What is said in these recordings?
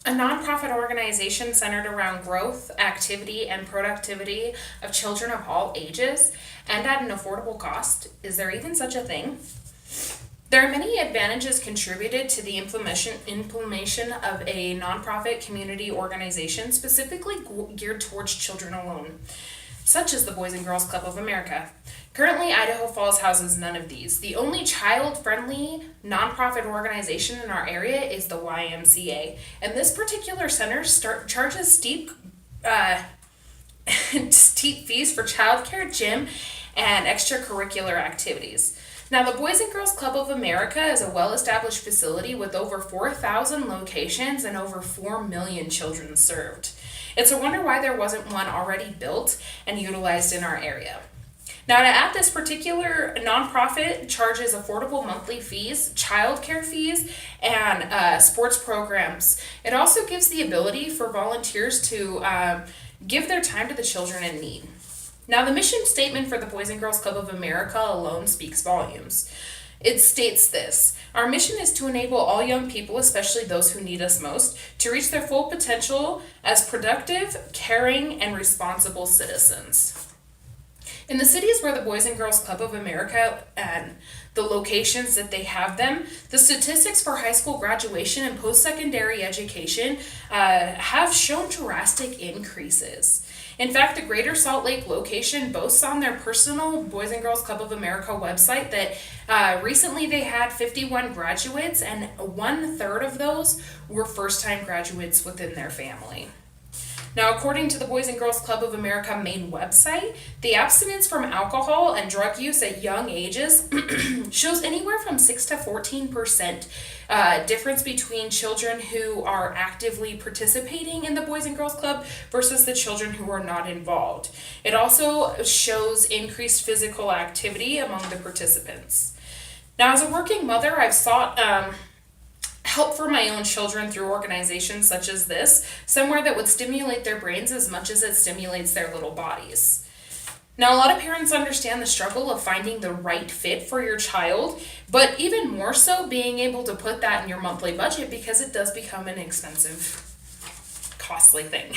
A nonprofit organization centered around growth, activity, and productivity of children of all ages and at an affordable cost. Is there even such a thing? There are many advantages contributed to the implementation of a nonprofit community organization specifically geared towards children alone, such as the Boys and Girls Club of America. Currently, Idaho Falls houses none of these. The only child friendly nonprofit organization in our area is the YMCA, and this particular center charges uh, steep fees for childcare, gym, and extracurricular activities. Now, the Boys and Girls Club of America is a well established facility with over 4,000 locations and over 4 million children served. It's a wonder why there wasn't one already built and utilized in our area. Now, to add, this particular nonprofit charges affordable monthly fees, childcare fees, and sports programs. It also gives the ability for volunteers to give their time to the children in need. Now, the mission statement for the Boys and Girls Club of America alone speaks volumes. It states this: our mission is to enable all young people, especially those who need us most, to reach their full potential as productive, caring, and responsible citizens. In the cities where the Boys and Girls Club of America and the locations that they have them, the statistics for high school graduation and post-secondary education have shown drastic increases. In fact, the Greater Salt Lake location boasts on their personal Boys and Girls Club of America website that recently they had 51 graduates, and 1/3 of those were first-time graduates within their family. Now, according to the Boys and Girls Club of America main website, the abstinence from alcohol and drug use at young ages shows anywhere from 6 to 14% difference between children who are actively participating in the Boys and Girls Club versus the children who are not involved. It also shows increased physical activity among the participants. Now, as a working mother, I've sought help for my own children through organizations such as this, somewhere that would stimulate their brains as much as it stimulates their little bodies. Now, a lot of parents understand the struggle of finding the right fit for your child, but even more so being able to put that in your monthly budget, because it does become an expensive, costly thing.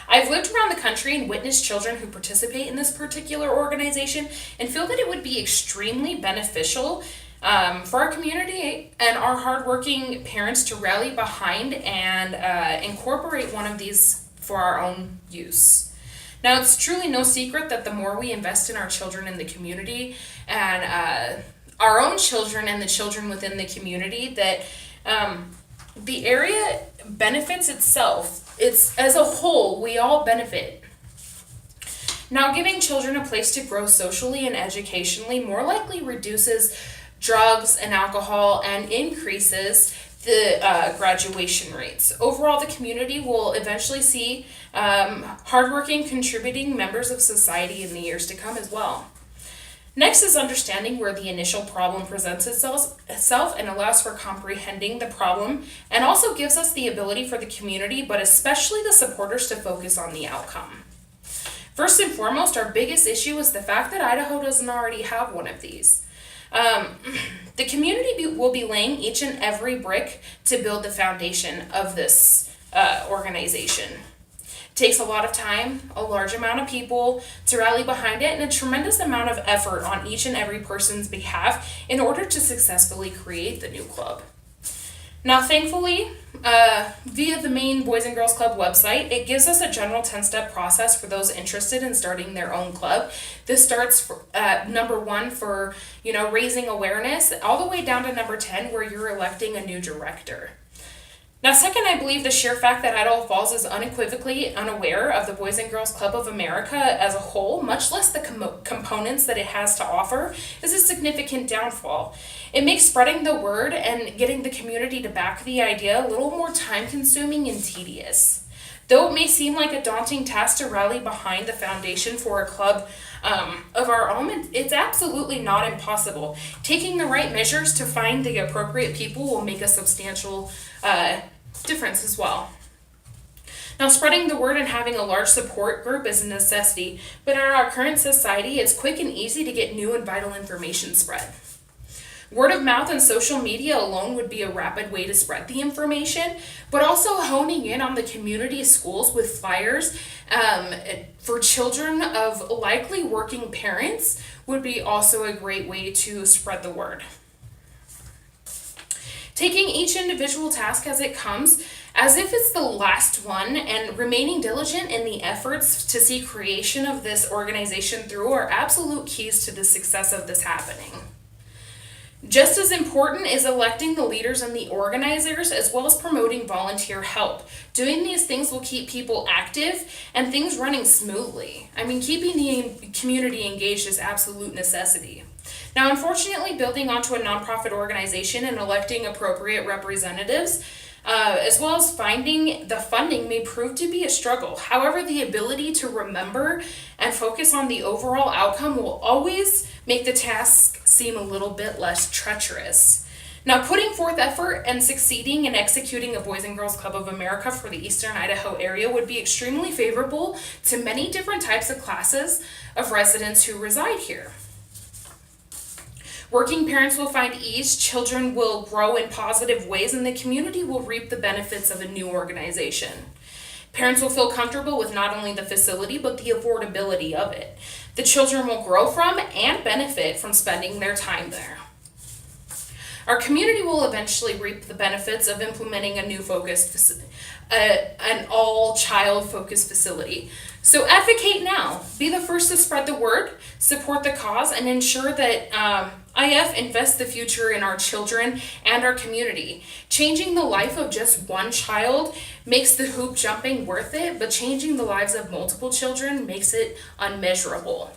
I've lived around the country and witnessed children who participate in this particular organization and feel that it would be extremely beneficial for our community and our hardworking parents to rally behind and incorporate one of these for our own use. Now, it's truly no secret that the more we invest in our children in the community and our own children and the children within the community, that the area benefits itself. It's as a whole, we all benefit. Now, giving children a place to grow socially and educationally more likely reduces drugs and alcohol and increases the graduation rates. Overall, the community will eventually see hardworking, contributing members of society in the years to come as well. Next is understanding where the initial problem presents itself and allows for comprehending the problem, and also gives us the ability for the community, but especially the supporters, to focus on the outcome. First and foremost, our biggest issue is the fact that Idaho doesn't already have one of these. The community will be laying each and every brick to build the foundation of this organization. It takes a lot of time, a large amount of people to rally behind it, and a tremendous amount of effort on each and every person's behalf in order to successfully create the new club. Now, thankfully, via the main Boys and Girls Club website, it gives us a general 10-step process for those interested in starting their own club. This starts at number 1 for, raising awareness, all the way down to number 10 where you're electing a new director. Now, second, I believe the sheer fact that Idaho Falls is unequivocally unaware of the Boys and Girls Club of America as a whole, much less the components that it has to offer, is a significant downfall. It makes spreading the word and getting the community to back the idea a little more time-consuming and tedious. Though it may seem like a daunting task to rally behind the foundation for a club of our own, it's absolutely not impossible. Taking the right measures to find the appropriate people will make a substantial difference as well. Now, spreading the word and having a large support group is a necessity, but in our current society, it's quick and easy to get new and vital information spread. Word of mouth and social media alone would be a rapid way to spread the information, but also honing in on the community schools with flyers for children of likely working parents would be also a great way to spread the word. Taking each individual task as it comes, as if it's the last one, and remaining diligent in the efforts to see creation of this organization through are absolute keys to the success of this happening. Just as important is electing the leaders and the organizers, as well as promoting volunteer help. Doing these things will keep people active and things running smoothly. I mean, keeping the community engaged is absolute necessity. Now, unfortunately, building onto a nonprofit organization and electing appropriate representatives, as well as finding the funding, may prove to be a struggle. However, the ability to remember and focus on the overall outcome will always make the task seem a little bit less treacherous. Now, putting forth effort and succeeding in executing a Boys and Girls Club of America for the Eastern Idaho area would be extremely favorable to many different types of classes of residents who reside here. Working parents will find ease, children will grow in positive ways, and the community will reap the benefits of a new organization. Parents will feel comfortable with not only the facility, but the affordability of it. The children will grow from and benefit from spending their time there. Our community will eventually reap the benefits of implementing a new an all-child focused facility. So advocate now. Be the first to spread the word, support the cause, and ensure that IF invests the future in our children and our community. Changing the life of just one child makes the hoop jumping worth it, but changing the lives of multiple children makes it unmeasurable.